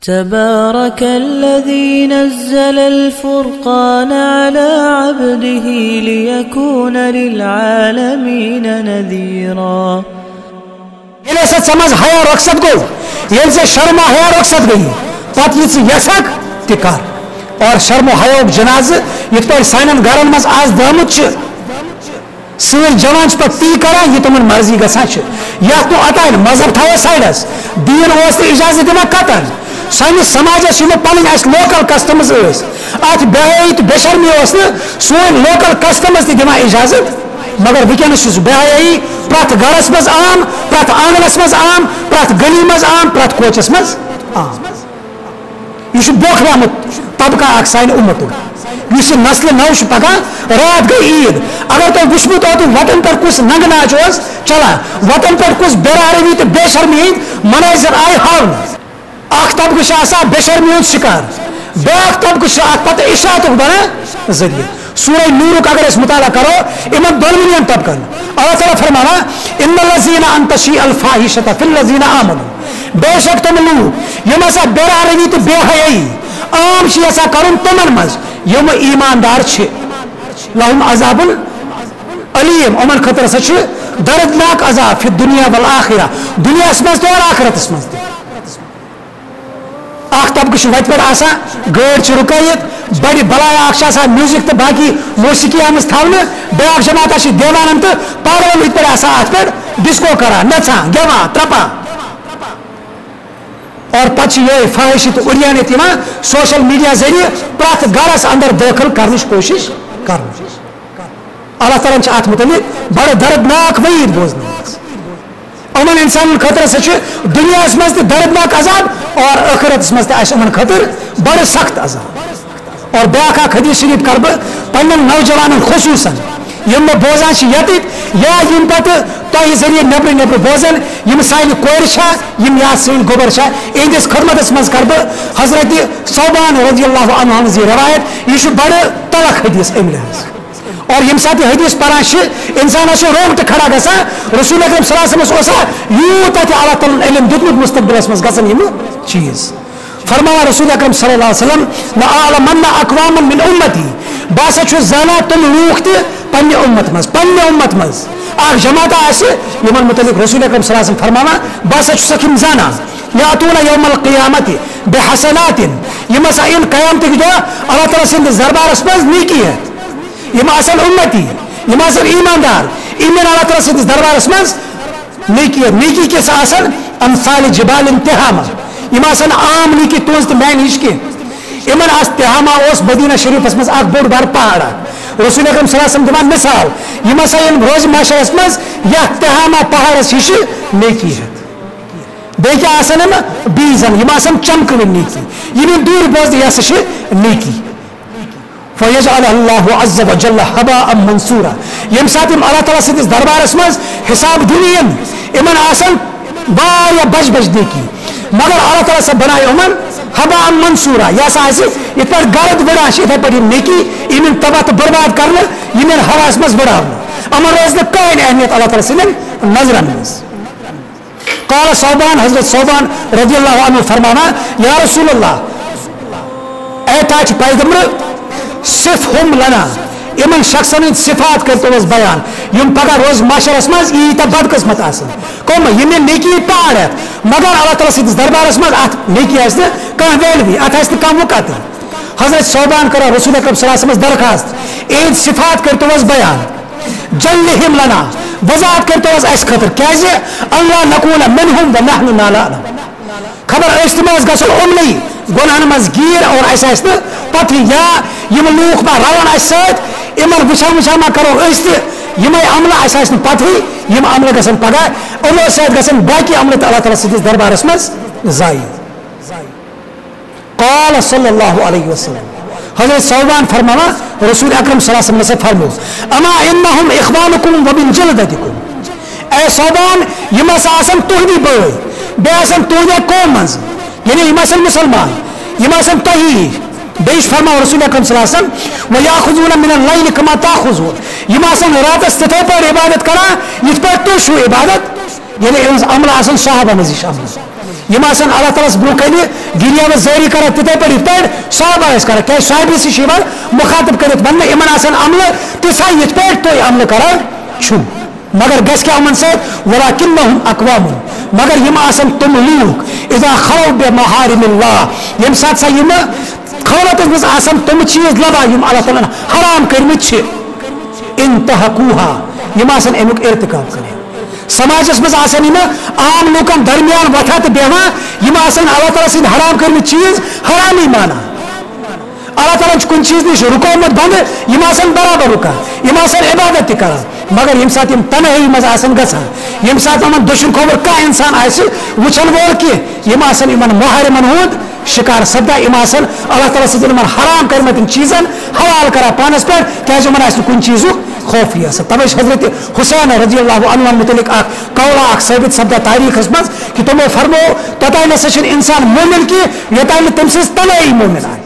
تبارك الذي نزل الفرقان على عبده ليكون للعالمين نذيرا. ییٚلہِ ہسا ژٕ منٛز حیا رۄخصت گوٚو، ییٚلہِ ژےٚ شرم و حیا رۄخصت گٔیی، پتہٕ یہِ ژٕ یژھکھ تہِ کر. اور شرم و حیاہُک جنازٕ یِتھ پٲٹھۍ سانٮ۪ن گرن منٛز آز درٛامُت چھُ، سٲنۍ جوان چھِ پتہٕ تی کران یہِ تِمن مرضی گژھان چھِ. یتھ نہٕ اوتانۍ مذہب تھاوو سایڈس، دیٖن اوس نہٕ اجازت دِوان قطن. سٲنِس سماجس یِم پنٕنۍ اَسہِ لوکل کسٹمز ٲسۍ، اتھ بے حیٲیی تہٕ بے شرمی اوس نہٕ سون لوکل کسٹمز تہِ دِوان اجازت. مگر وٕنکیٚنس چھُ سُہ بے حیٲیی پرٛٮ۪تھ گرس منٛز عام، پرٛٮ۪تھ آنگنس منٛز عام، پرٛٮ۪تھ گلی منٛز عام، پرٛٮ۪تھ کوچس منٛز عام. یہ بوکھرامت طبقہ اکھ سانہِ اُمتُک. یُس یہِ نسلہِ نو چھُ پکان. رات گٔے عیٖد، اگر تۄہہِ وٕچھمُت اوتُ وتن پٮ۪ٹھ کُس ننگہٕ ناچ اوس چلان، وتن پٮ۪ٹھ کُس بے روی تہٕ بے شرمی ہٕنٛدۍ منٲظر آیہِ ہاونہٕ. اکھ طبقہٕ چھُ آسان بے شرمی ہُنٛد شکار، بیاکھ طبقہٕ چھُ اتھ پتہٕ اشاعتُک بنان ذٔریعہٕ. سورہ نورُک اگر أسۍ مطالعہ کرو یِمن دۄنوٕنی طبقن اللہ تعالیٰ فرماوان ان الذین ان تشیع الفاحشۃ فی الذین آمنوا، بے شک تِم لوٗکھ یِم ہسا بے روی تہٕ بے حیٲیی عام چھِ یژھان کرُن تِمن منٛز یِم ایماندار چھِ. لہم عذاب علیم، یِمن خٲطرٕ ہسا چھُ دردناک عذاب فی الدنیا والآخرہ، دنیاہس منٛز تہِ اور آخرتس منٛز تہِ. اکھ طبقہٕ چھُ وتہِ پٮ۪ٹھ آسان، گٲڑۍ چھِ رُکٲیِتھ، بڑِ بلایا اکھ چھِ آسان میوٗزک تہٕ باقی موسیقی آمٕژ تھاونہٕ، بیاکھ جماعتہ چھِ دیوانن تہٕ پاگلن یِتھ پٲٹھۍ آسان اتھ پٮ۪ٹھ ڈسکو کران، نژان، گٮ۪وان، ترپان. اور پتہٕ چھِ یِہوٚے فحٲشی تہٕ اُریانت یِوان سوشل میڈیا ذٔریعہٕ پرٛٮ۪تھ گرس اندر دٲخل کرنٕچ کوٗشش کرنہٕ. اللہ تعالیٰ چھِ اتھ متعلق بڑٕ دردناک وعیٖد بوزنٲومٕژ. یِمن انسانن خٲطرٕ ہسا چھُ دُنیاہس منٛز تہِ دردناک عذاب اور ٲخرتس منٛز تہِ آسہِ یِمن خٲطرٕ بڑٕ سخت عذاب. اور بیاکھ اکھ حدیث شریف کر بہٕ پننٮ۪ن نوجوانن خصوٗصن یِم مےٚ بوزان چھِ ییٚتِتھ یا یِم پتہٕ تۄہہِ ذٔریعہٕ نیبرٕ نیبرٕ بوزن، یِم سانہِ کورِ چھا، یِم یا سٲنۍ گوبر چھا. اِہنٛدِس خدمتس منٛز کر بہٕ حضرت صوبان رضی اللہ عنہ ہٕنٛز یہِ روایت. یہِ چھُ بڑٕ تلخ حدیث امہِ لحاظ. اور ییٚمہِ ساتہٕ یہِ حدیث پران چھِ انسانس چھُ رونٛگٹہٕ کھڑا گژھان. رسول اکرم صلی اللہ علیہ وسلمس اوسا یوٗتاہ تہِ اللہ تعالیٰ ہن علم دیُتمُت مستقبلس منٛز گژھن یِم چیٖز. فرماوان رسول اکرم صلی اللہ علیہ وسلم لأعلمن اقواما من امتی، بہٕ ہسا چھُس زانان تِم لوٗکھ تہِ پننہِ اُمت منٛز، پننہِ اُمت منٛز اکھ جماعتہ آسہِ یِمن متعلق رسول اکرم صلی اللہ علیہ وسلم فرماوان بہٕ ہسا چھُسکھ یِم زانان. یاتوٗنَ یوم القیامتِ بحسنات، یِم ہسا یِن قیامتٕکۍ دۄہ اللہ تعالیٰ سٕنٛدِس دربارس منٛز نیکی ہٮ۪تھ. یِم آسن اُمتی، یِم آسن ایماندار، یِم یِن اللہ تعالیٰ سٕنٛدِس دربارس منٛز نیکی ہٮ۪تھ. نیکی کِس آسن امثال جبال تہامہ، یِم آسن عام نیکی تُہنٛز تہٕ میانہِ ہِش کینٛہہ. یِمن آسہِ تہامہ اوس مدیٖنہ شریٖفس منٛز اکھ بوٚڑ بارٕ پہاڑ اکھ. رسول اکرم صلی اللہ علیہ وسلم دِوان مثال یِم ہسا یِن روزِ معاشرس منٛز یتھ تہامہ پہاڑس ہِشہِ نیکی ہٮ۪تھ. بیٚیہِ کیٛاہ آسن یِم بیٖزن، یِم آسن چمکہٕ وٕنۍ نیکی، یِم یِن دوٗرِ بوزنہٕ یہِ ہسا چھِ نیکی. فیجعل اللہ عز وجل ہباء منصورا، ییٚمہِ ساتہٕ یِم اللہ تعالیٰ سٕنٛدِس دربارس منٛز حساب دِنہِ یِن یِمن آسن واریاہ بج بج نیکی، مگر اللہ تعالیٰ سا بنایہِ یِمن ہباء منصورا. یہِ ہسا آسہِ یِتھ پٲٹھۍ گرد وٕڑان چھِ یِتھے پٲٹھۍ یِم نیکی یِم یِن تباہ تہٕ برباد کرنہٕ، یِم یِن ہواہس منٛز وٕڑاونہٕ، یِمن روزِ نہٕ کٕہٕنۍ اہمیت اللہ تعالیٰ سٕنٛدٮ۪ن نظرن منٛز. قال صوبان، حضرت صوبان رضی اللہ عنہ فرماوان یا رسول اللہ، اے تاج پیغمبر صفہم لنا، یِمن شخصن ہٕنٛدۍ صفات کٔرتو اَسہِ بیان یِم پگہہ روز معاشرس منٛز ییٖتیاہ بدقٕسمت آسن. کٕم؟ یِم یِن نیکی پہاڑ ہٮ۪تھ مگر اللہ تعالیٰ سٕنٛدِس دربارس منٛز اتھ نیکی آسہِ نہٕ کانٛہہ ویلوی، اتھ آسہِ نہٕ کانٛہہ وُقعت. حضرت صوبان کران رسول اکرم صلی اللہ علیہ وسلمس درخواست اِہنٛدۍ صفات کٔرتو اَسہِ بیان. جلہم لنا، وضاحت کٔرتو حظ اَسہِ خٲطرٕ، کیازِ اللہ نکوٗنہ منہم ونحن لا نعلم، خبر أسۍ تہِ ما ٲسۍ گژھُن یِمنٕے گۄنہن منٛز گیٖر اور اَسہِ آسہِ نہٕ پتہٕ یا یِم لوٗکھ ما رلن اَسہِ سۭتۍ، یِمن وٕچھان وٕچھان ما کرو أسۍ تہِ یِمے عملہٕ، اَسہِ آسہِ نہٕ پتہٕے یِم عملہٕ گژھن پگہہ یِمو سۭتۍ گژھن باقی عملہٕ تہِ اللہ تعالیٰ سٕنٛدِس دربارس منٛز ضایع. قال صلی اللہ علیہ وسلم، حضرت صوبان فرماوان رسول اکرم صلی اللہ علیہ وسلم سے فرمو اما انہم اخوانکم ومن جلدتکم، اے صوبان یِم ہسا آسن تُہنٛدی بٲے بیٚیہِ آسن تُہنٛدے قوم منٛز، یعنی یِم آسن مُسلمان، یِم آسن تۄہی. بیٚیہِ چھُ فرماوان رسول اکرم صلی اللہ علیہ وسلم ویاخذون من اللیل کما تاخذون، یِم آسن راتس تِتھے پٲٹھۍ عبادت کران یِتھ پٲٹھۍ تُہۍ چھِو عبادت، یعنی یِہٕنٛز عملہٕ آسن صحابن ہٕنٛز ہِش عملہٕ. یم آسان اللہ تعالیٰ برو کن گریاو زاری کر تتھے پہ صاحب آس کر کیا صاحب سی مخاطب کرت ون ان آسان عمل تسا یت پہ تھی عمل کران چھو مگر گھس کیا امن سب ولکنہم اقوام مگر یم آسان تم لوگ اذا خلو بمحارم اللہ یم سات سا یم خلوت مز آسان تم چیز لبا یم اللہ تعالیٰ حرام کرمت انتہقوها یم آسان امیک ارتکاب کریں سماجس مز آسان یم عام لوکن درمیان وتھا تو بیہوان یم آسان اللہ تعالیٰ سند حرام کرمت چیز حرامی مانا اللہ تعالیٰ کن چیز نش رکومت بند یم آسان برابر رکان یم آسان عبادت تہ کران مگر یم سات یم تنہائی مز آسان گژھان یم سات یمن دشن کھوور کانٛہہ انسان آسہِ وچھن وول کینٛہہ یم آسان یمن محرمن ہُنٛد شکار سپدان یم آسان اللہ تعالیٰ سٕنٛدٮ۪ن یمن حرام کرمتن چیزن حلال کران پانس پہ کیازِ یمن آسہِ کُنہِ چیٖزُک خوفی آسان تبے حضرت حسین رضی اللہ عنہ متعلق قولا ثابت سپدا تاریخس مز کہ تمو فرمو توتانۍ نسا چھُنہٕ انسان مومن کینٛہہ یوتانۍ نہٕ تٔمۍ سٕنٛز تنہائی مومن آسہِ